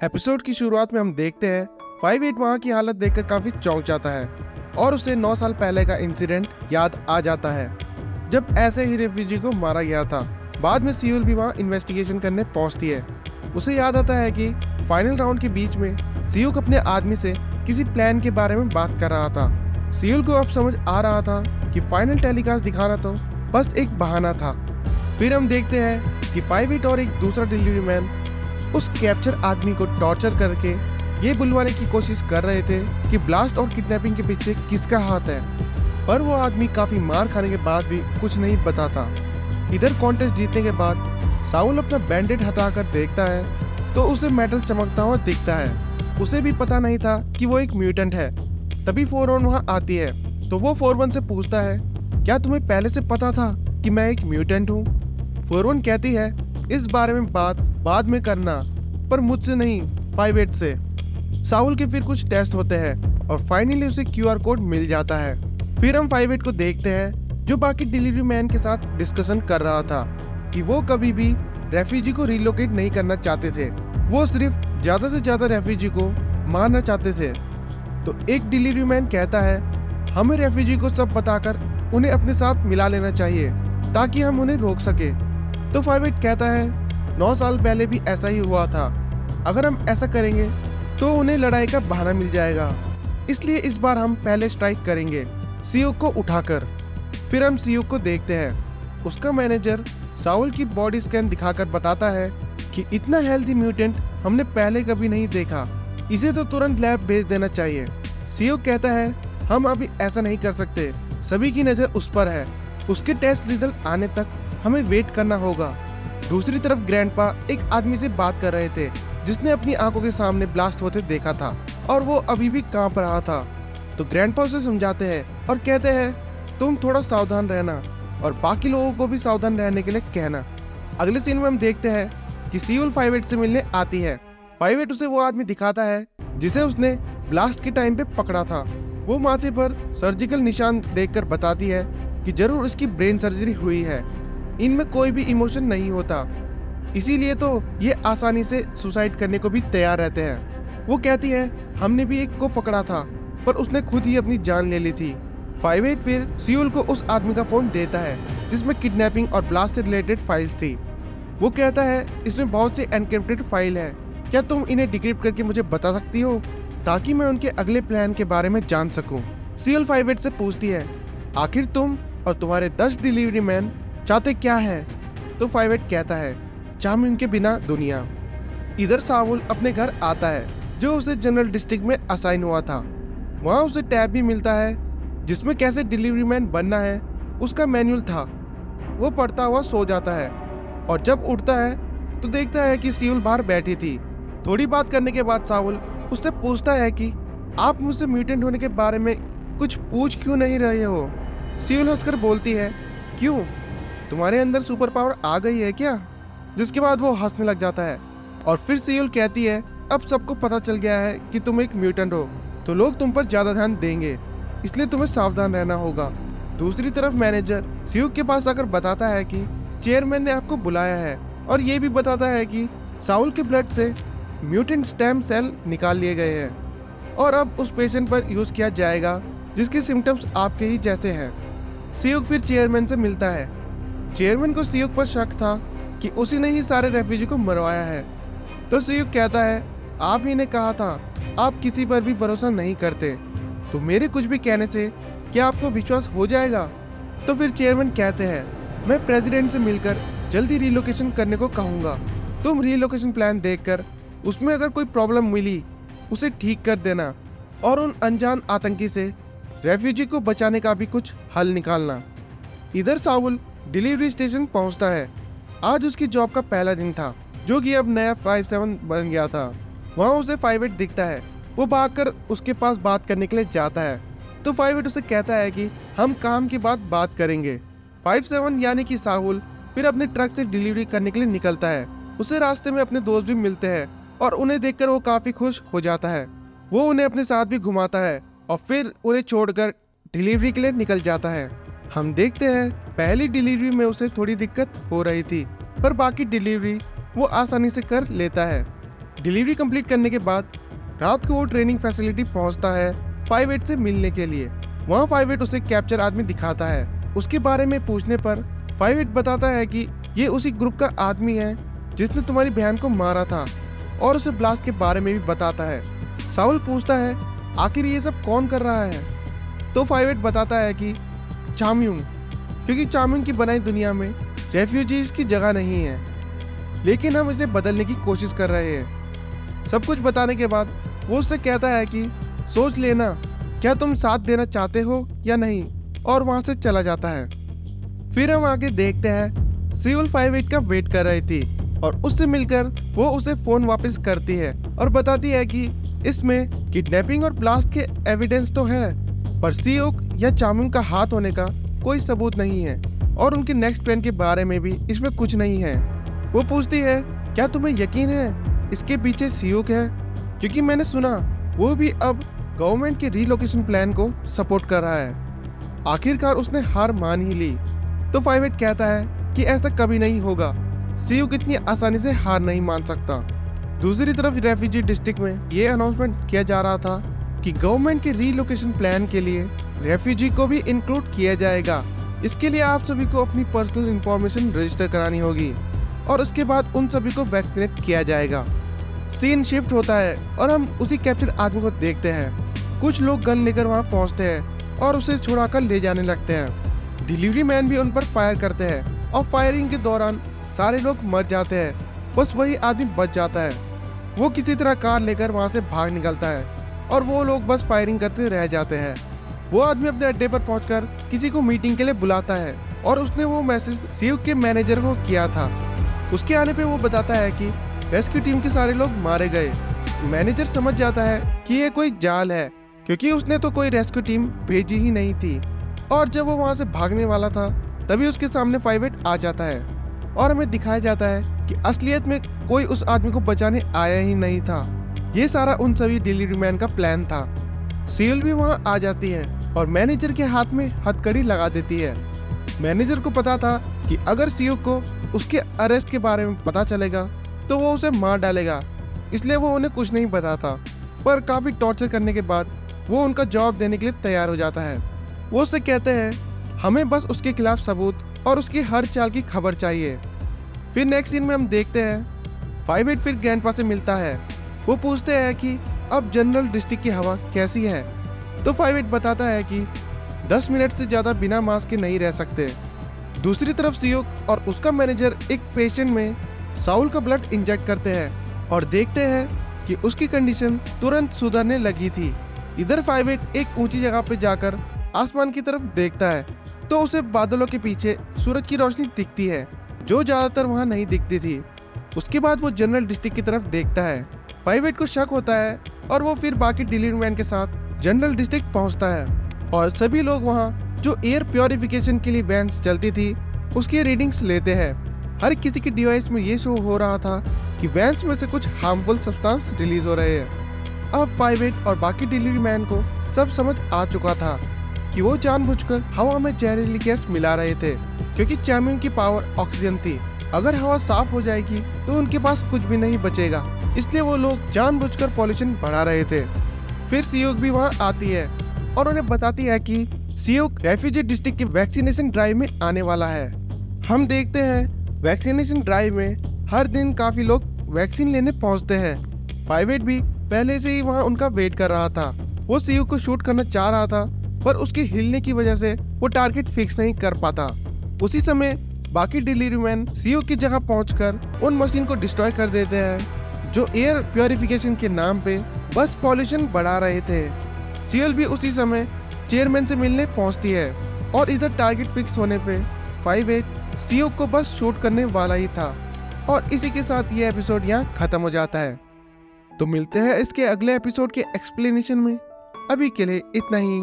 Episode की शुरुआत में हम देखते हैं 5-8 वहाँ की हालत देखकर काफी चौंक जाता है और उसे 9 साल पहले का इंसिडेंट याद आ जाता है जब ऐसे ही रेफ्यूजी को मारा गया था। बाद में सियोल भी वहाँ इन्वेस्टिगेशन करने पहुँचती है। उसे याद आता है कि फाइनल राउंड के बीच में सियोक अपने आदमी से किसी प्लान के बारे में बात कर रहा था। सियोल को अब समझ आ रहा था कि फाइनल टेलीकास्ट दिखाना तो बस एक बहाना था। फिर हम देखते हैं कि 5-8 और एक दूसरा डिलीवरी मैन उस कैप्चर आदमी को टॉर्चर करके ये बुलवाने की कोशिश कर रहे थे कि ब्लास्ट और किडनैपिंग के पीछे किसका हाथ है, पर वो आदमी काफी मार खाने के बाद भी कुछ नहीं बताता। इधर कॉन्टेस्ट जीतने के बाद साउल अपना बैंडेड हटाकर देखता है तो उसे मेटल चमकता हुआ दिखता है। उसे भी पता नहीं था कि वो एक म्यूटेंट है। तभी 4-1 वहाँ आती है तो वो 4-1 से पूछता है, क्या तुम्हें पहले से पता था कि मैं एक म्यूटेंट हूँ? 4-1 कहती है, इस बारे में बात बाद में करना, पर मुझसे नहीं, 5-8 से। साउल के फिर कुछ टेस्ट होते हैं और फाइनली उसे क्यूआर कोड मिल जाता है। फिर हम 5-8 को देखते हैं जो बाकी डिलीवरी मैन के साथ डिस्कशन कर रहा था कि वो कभी भी रेफ्यूजी को रिलोकेट नहीं करना चाहते थे। वो सिर्फ ज्यादा से ज्यादा रेफ्यूजी को मारना चाहते थे। तो एक डिलीवरी मैन कहता है, हमें रेफ्यूजी को सब बताकर उन्हें अपने साथ मिला लेना चाहिए ताकि हम उन्हें रोक सके। तो 5-8 कहता है, 9 साल पहले भी ऐसा ही हुआ था। अगर हम ऐसा करेंगे तो उन्हें लड़ाई का बहाना मिल जाएगा, इसलिए इस बार हम पहले स्ट्राइक करेंगे सियोक को उठाकर। फिर हम सियोक को देखते हैं। उसका मैनेजर साउल की बॉडी स्कैन दिखाकर बताता है कि इतना हेल्दी म्यूटेंट हमने पहले कभी नहीं देखा, इसे तो तुरंत लैब भेज देना चाहिए। सियोक कहता है, हम अभी ऐसा नहीं कर सकते, सभी की नज़र उस पर है, उसके टेस्ट रिजल्ट आने तक हमें वेट करना होगा। दूसरी तरफ ग्रैंडपा एक आदमी से बात कर रहे थे जिसने अपनी आंखों के सामने ब्लास्ट होते देखा था और वो अभी भी कांप रहा था। तो ग्रैंडपा उसे समझाते हैं और कहते हैं, तुम थोड़ा सावधान रहना और बाकी लोगों को भी सावधान रहने के लिए कहना। अगले सीन में हम देखते हैं कि सियोल 5-8 से मिलने आती है। 5-8 उसे वो आदमी दिखाता है जिसे उसने ब्लास्ट के टाइम पे पकड़ा था। वो माथे पर सर्जिकल निशान देखकर बताती है कि जरूर इसकी ब्रेन सर्जरी हुई है। इनमें कोई भी इमोशन नहीं होता, इसीलिए तो ये आसानी से सुसाइड करने को भी तैयार रहते हैं। वो कहती है, हमने भी एक को पकड़ा था पर उसने खुद ही अपनी जान ले ली थी। 5-8 फिर सियोल को उस आदमी का फोन देता है जिसमें किडनैपिंग और ब्लास्ट से रिलेटेड फाइल्स थी। वो कहता है, इसमें बहुत सी एनक्रिप्टेड फाइल है, क्या तुम इन्हें डिक्रिप्ट करके मुझे बता सकती हो ताकि मैं उनके अगले प्लान के बारे में जान सकूं। सियोल 5-8 से पूछती है, आखिर तुम और तुम्हारे 10 डिलीवरी मैन चाहते क्या है? तो 5-8 कहता है, चाहूं के बिना दुनिया। इधर साउल अपने घर आता है जो उसे जनरल डिस्ट्रिक्ट में असाइन हुआ था। वहाँ उसे टैब भी मिलता है जिसमें कैसे डिलीवरी मैन बनना है उसका मैनुअल था। वो पढ़ता हुआ सो जाता है और जब उठता है तो देखता है कि सियोल बाहर बैठी थी। थोड़ी बात करने के बाद साउल उससे पूछता है कि आप मुझसे म्यूटेंट होने के बारे में कुछ पूछ क्यों नहीं रहे हो? सियोल हंसकर बोलती है, क्यों, तुम्हारे अंदर सुपर पावर आ गई है क्या? जिसके बाद वो हंसने लग जाता है और फिर सियोल कहती है, अब सबको पता चल गया है कि तुम एक म्यूटेंट हो तो लोग तुम पर ज्यादा ध्यान देंगे, इसलिए तुम्हें सावधान रहना होगा। दूसरी तरफ मैनेजर सियोक के पास आकर बताता है कि चेयरमैन ने आपको बुलाया है और ये भी बताता है कि साउल के ब्लड से म्यूटेंट स्टेम सेल निकाल लिए गए हैं और अब उस पेशेंट पर यूज किया जाएगा जिसके सिम्टम्स आपके ही जैसे हैं। सियोक फिर चेयरमैन से मिलता है। चेयरमैन को सियोक पर शक था कि उसी ने ही सारे रेफ्यूजी को मरवाया है। तो सियोक कहता है, आप ही ने कहा था आप किसी पर भी भरोसा नहीं करते, तो मेरे कुछ भी कहने से क्या आपको विश्वास हो जाएगा? तो फिर चेयरमैन कहते हैं, मैं प्रेसिडेंट से मिलकर जल्दी रिलोकेशन करने को कहूँगा। तुम रिलोकेशन प्लान देखकर उसमें अगर कोई प्रॉब्लम मिली उसे ठीक कर देना और उन अनजान आतंकी से रेफ्यूजी को बचाने का भी कुछ हल निकालना। इधर साउल डिलीवरी स्टेशन पहुंचता है। आज उसकी जॉब का पहला दिन था जो कि अब नया 5-7 बन गया था। वहाँ उसे 5-8 दिखता है। वो भागकर उसके पास बात करने के लिए जाता है तो 5-8 उसे कहता है कि हम काम की बात करेंगे। 5-7 यानी कि साहुल फिर अपने ट्रक से डिलीवरी करने के लिए निकलता है। उसे रास्ते में अपने दोस्त भी मिलते हैं और उन्हें देखकर वो काफी खुश हो जाता है। वो उन्हें अपने साथ भी घुमाता है और फिर उन्हें छोड़कर डिलीवरी के लिए निकल जाता है। हम देखते हैं पहली डिलीवरी में उसे थोड़ी दिक्कत हो रही थी पर बाकी डिलीवरी वो आसानी से कर लेता है। डिलीवरी कंप्लीट करने के बाद रात को वो ट्रेनिंग फैसिलिटी पहुंचता है 58 से मिलने के लिए। वहाँ 58 उसे कैप्चर आदमी दिखाता है। उसके बारे में पूछने पर 58 बताता है कि ये उसी ग्रुप का आदमी है जिसने तुम्हारी बहन को मारा था, और उसे ब्लास्ट के बारे में भी बताता है। साउल पूछता है आखिर ये सब कौन कर रहा है, तो 58 बताता है कि चाम्यूंग, क्योंकि चाम्यूंग की बनाई दुनिया में रेफ्यूजीज की जगह नहीं है, लेकिन हम इसे बदलने की कोशिश कर रहे हैं। सब कुछ बताने के बाद वो उससे कहता है कि सोच लेना क्या तुम साथ देना चाहते हो या नहीं, और वहां से चला जाता है। फिर हम आगे देखते हैं सियोल 58 का वेट कर रही थी और उससे मिलकर वो उसे फोन वापस करती है और बताती है कि इसमें किडनैपिंग और ब्लास्ट के एविडेंस तो है, पर सियोक या चाम्यूंग का हाथ होने का कोई सबूत नहीं है, और उनके नेक्स्ट प्लान के बारे में भी इसमें कुछ नहीं है। वो पूछती है क्या तुम्हें यकीन है इसके पीछे सियोक है, क्योंकि मैंने सुना वो भी अब गवर्नमेंट के रीलोकेशन प्लान को सपोर्ट कर रहा है। आखिरकार उसने हार मान ही ली। तो 58 कहता है कि ऐसा कभी नहीं होगा, सियोक इतनी आसानी से हार नहीं मान सकता। दूसरी तरफ रेफ्यूजी डिस्ट्रिक्ट में ये अनाउंसमेंट किया जा रहा था कि गवर्नमेंट के रीलोकेशन प्लान के लिए रेफ्यूजी को भी इंक्लूड किया जाएगा। इसके लिए आप सभी को अपनी पर्सनल इंफॉर्मेशन रजिस्टर करानी होगी और उसके बाद उन सभी को वैक्सीनेट किया जाएगा। सीन शिफ्ट होता है और हम उसी कैप्चर आदमी को देखते हैं। कुछ लोग गन लेकर वहां पहुंचते हैं और उसे छुड़ाकर ले जाने लगते हैं। डिलीवरी मैन भी उन पर फायर करते हैं और फायरिंग के दौरान सारे लोग मर जाते हैं, बस वही आदमी बच जाता है। वो किसी तरह कार लेकर वहां से भाग निकलता है और वो लोग बस फायरिंग करते रह जाते हैं। वो आदमी अपने अड्डे पर पहुंचकर किसी को मीटिंग के लिए बुलाता है और उसने वो मैसेज सियोक के मैनेजर को किया था। उसके आने पे वो बताता है कि रेस्क्यू टीम के सारे लोग मारे गए। मैनेजर समझ जाता है कि ये कोई जाल है, क्योंकि उसने तो कोई रेस्क्यू टीम भेजी ही नहीं थी। और जब वो वहां से भागने वाला था तभी उसके सामने 58 आ जाता है और हमें दिखाया जाता है कि असलियत में कोई उस आदमी को बचाने आया ही नहीं था। ये सारा उन सभी डिलीवरी मैन का प्लान था। सियोल भी वहां आ जाती है और मैनेजर के हाथ में हथकड़ी लगा देती है। मैनेजर को पता था कि अगर सियोल को उसके अरेस्ट के बारे में पता चलेगा तो वो उसे मार डालेगा, इसलिए वो उन्हें कुछ नहीं बताता। पर काफी टॉर्चर करने के बाद वो उनका जवाब देने के लिए तैयार हो जाता है। वो उससे कहते हैं हमें बस उसके खिलाफ सबूत और उसकी हर चाल की खबर चाहिए। फिर नेक्स्ट सीन में हम देखते हैं 58 फिर ग्रैंडपा से मिलता है। वो पूछते हैं कि अब जनरल डिस्ट्रिक्ट की हवा कैसी है, तो 58 बताता है कि 10 मिनट से ज्यादा बिना मास्क के नहीं रह सकते। दूसरी तरफ सियोक और उसका मैनेजर एक पेशेंट में साउल का ब्लड इंजेक्ट करते हैं और देखते हैं कि उसकी कंडीशन तुरंत सुधरने लगी थी। इधर 58 एक ऊंची जगह पे जाकर आसमान की तरफ देखता है तो उसे बादलों के पीछे सूरज की रोशनी दिखती है, जो ज्यादातर वहां नहीं दिखती थी। उसके बाद वो जनरल डिस्ट्रिक्ट की तरफ देखता है। 58 को शक होता है और वो फिर बाकी डिलीवरी मैन के साथ जनरल डिस्ट्रिक्ट पहुंचता है और सभी लोग वहां जो एयर प्योरिफिकेशन के लिए वैन्स चलती थी उसकी रीडिंग्स लेते हैं। हर किसी के डिवाइस में ये शो हो रहा था कि वैन्स में से कुछ हार्मफुल सब्सटेंस रिलीज हो रहे हैं। अब 58 और बाकी डिलीवरी मैन को सब समझ आ चुका था कि वो जानबूझकर हवा में जहरीली गैस मिला रहे थे, क्योंकि चाम्यूंग की पावर ऑक्सीजन थी। अगर हवा साफ हो जाएगी तो उनके पास कुछ भी नहीं बचेगा, इसलिए वो लोग जानबूझकर पॉल्यूशन बढ़ा रहे थे। फिर सियोक भी वहाँ आती है और उन्हें बताती है कि सियोक रेफ्यूजी डिस्ट्रिक्ट के वैक्सीनेशन ड्राइव में आने वाला है। हम देखते हैं वैक्सीनेशन ड्राइव में हर दिन काफी लोग वैक्सीन लेने पहुंचते हैं। 58 भी पहले से ही वहां उनका वेट कर रहा था। वो सियोक को शूट करना चाह रहा था, पर उसके हिलने की वजह से वो टारगेट फिक्स नहीं कर पाता। उसी समय बाकी डिलीवरी मैन सियोक की जगह पहुंचकर उन मशीन को डिस्ट्रॉय कर देते हैं जो एयर प्योरिफिकेशन के नाम पे बस पॉल्यूशन बढ़ा रहे थे। सियोल भी उसी समय चेयरमैन से मिलने पहुंचती है और इधर टारगेट फिक्स होने पे 58 सियोक को बस शूट करने वाला ही था। और इसी के साथ ये एपिसोड यहाँ खत्म हो जाता है। तो मिलते हैं इसके अगले एपिसोड के एक्सप्लेनेशन में। अभी के लिए इतना ही।